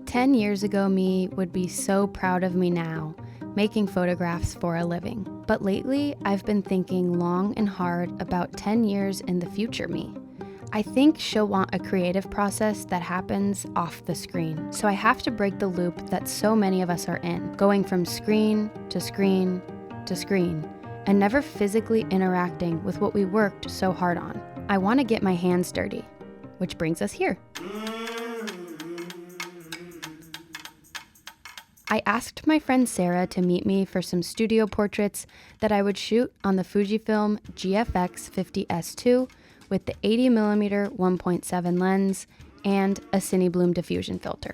10 years ago me would be so proud of me now, making photographs for a living. But lately, I've been thinking long and hard about 10 years in the future me. I think she'll want a creative process that happens off the screen. So I have to break the loop that so many of us are in, going from screen to screen to screen, and never physically interacting with what we worked so hard on. I want to get my hands dirty, which brings us here. I asked my friend Sarah to meet me for some studio portraits that I would shoot on the Fujifilm GFX 50S2 with the 80mm 1.7 lens and a Cinebloom diffusion filter.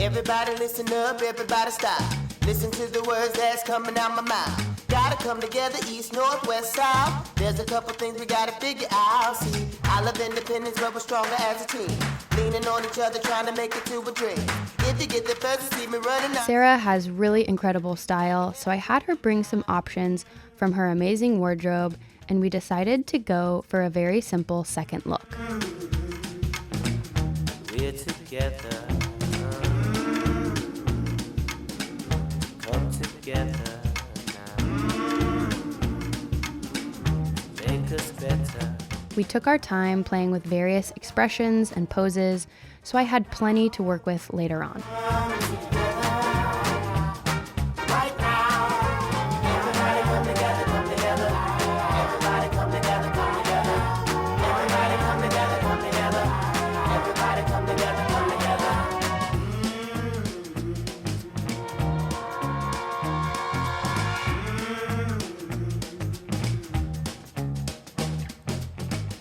Everybody listen up, everybody stop. Listen to the words that's coming out my mouth. Gotta come together, east, north, west, south. There's a couple things we gotta figure out. See, I love independence, but we're stronger as a team. Leaning on each other, trying to make it to a dream. If you get the first, see me running out. Sarah has really incredible style, so I had her bring some options from her amazing wardrobe, and we decided to go for a very simple second look. We're together. Come together now. Make us better. We took our time playing with various expressions and poses, so I had plenty to work with later on.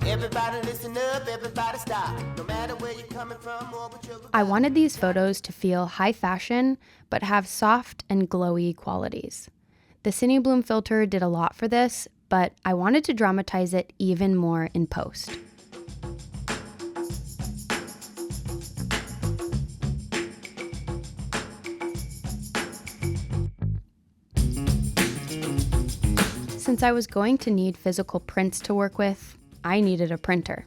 Everybody listen up, everybody stop. No matter where you're coming from or what you're... I wanted these photos to feel high fashion, but have soft and glowy qualities. The Cinebloom filter did a lot for this, but I wanted to dramatize it even more in post. Since I was going to need physical prints to work with, I needed a printer.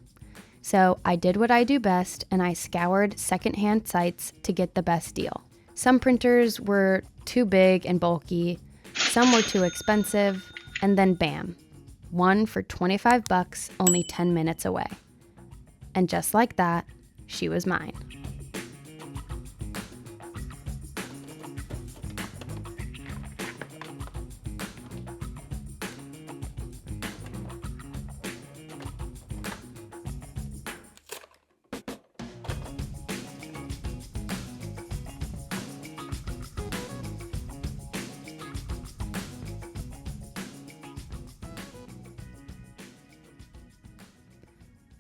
So I did what I do best, and I scoured secondhand sites to get the best deal. Some printers were too big and bulky, some were too expensive, and then bam, one for $25, only 10 minutes away. And just like that, she was mine.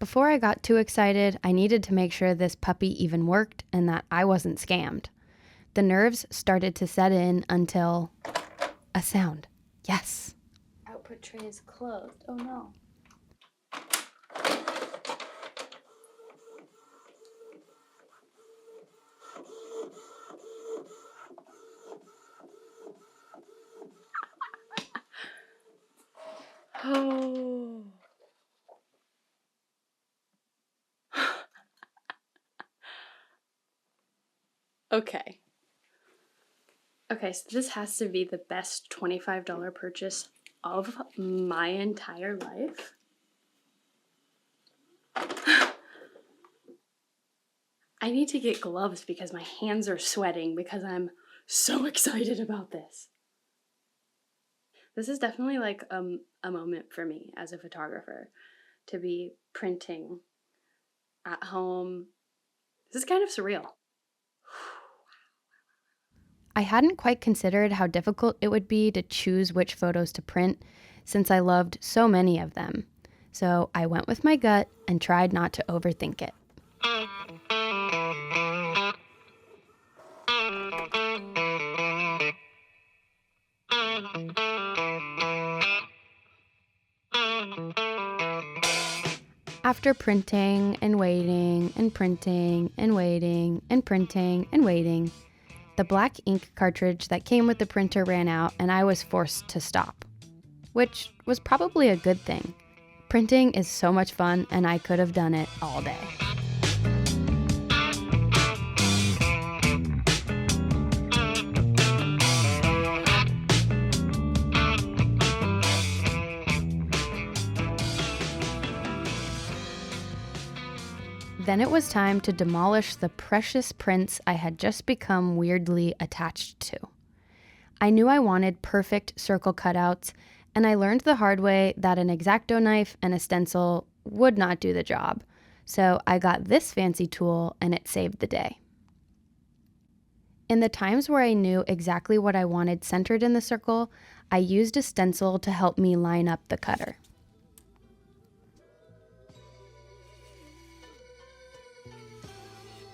Before I got too excited, I needed to make sure this puppy even worked and that I wasn't scammed. The nerves started to set in until a sound. Yes. Output tray is closed. Oh no. Oh. Okay, so this has to be the best $25 purchase of my entire life. I need to get gloves because my hands are sweating because I'm so excited about this. This is definitely like a moment for me as a photographer to be printing at home. This is kind of surreal. I hadn't quite considered how difficult it would be to choose which photos to print since I loved so many of them. So I went with my gut and tried not to overthink it. After printing and waiting and printing and waiting and printing and waiting, the black ink cartridge that came with the printer ran out and I was forced to stop, which was probably a good thing. Printing is so much fun and I could have done it all day. Then it was time to demolish the precious prints I had just become weirdly attached to. I knew I wanted perfect circle cutouts, and I learned the hard way that an X-Acto knife and a stencil would not do the job. So I got this fancy tool and it saved the day. In the times where I knew exactly what I wanted centered in the circle, I used a stencil to help me line up the cutter.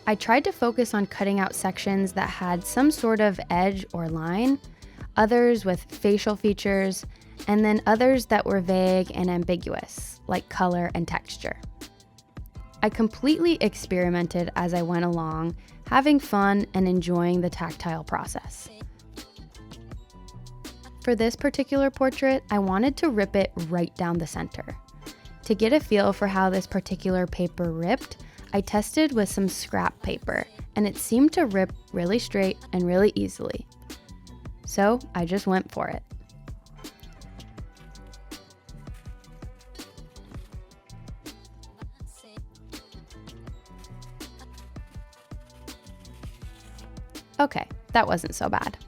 I tried to focus on cutting out sections that had some sort of edge or line, others with facial features, and then others that were vague and ambiguous, like color and texture. I completely experimented as I went along, having fun and enjoying the tactile process. For this particular portrait, I wanted to rip it right down the center. To get a feel for how this particular paper ripped, I tested with some scrap paper, and it seemed to rip really straight and really easily. So I just went for it. Okay, that wasn't so bad.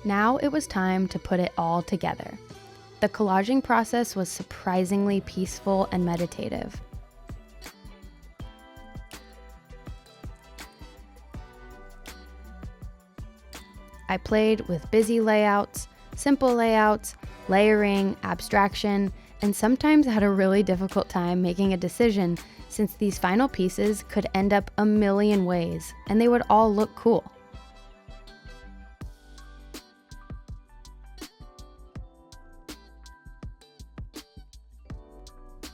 Now it was time to put it all together. The collaging process was surprisingly peaceful and meditative. I played with busy layouts, simple layouts, layering, abstraction, and sometimes had a really difficult time making a decision since these final pieces could end up a million ways and they would all look cool.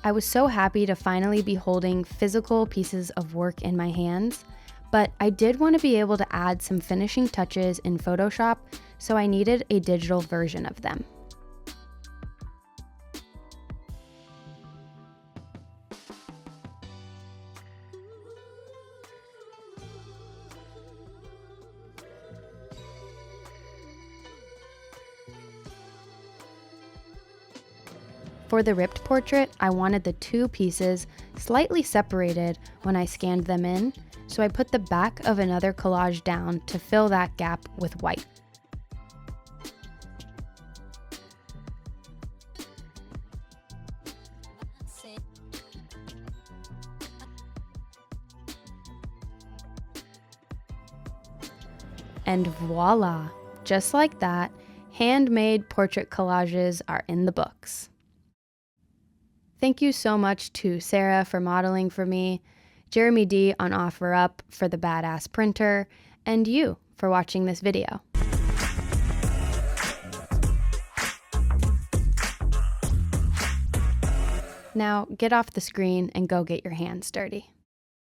I was so happy to finally be holding physical pieces of work in my hands, but I did want to be able to add some finishing touches in Photoshop, so I needed a digital version of them. For the ripped portrait, I wanted the two pieces slightly separated when I scanned them in, so I put the back of another collage down to fill that gap with white. And voila! Just like that, handmade portrait collages are in the books. Thank you so much to Sarah for modeling for me, Jeremy D on OfferUp for the badass printer, and you for watching this video. Now get off the screen and go get your hands dirty.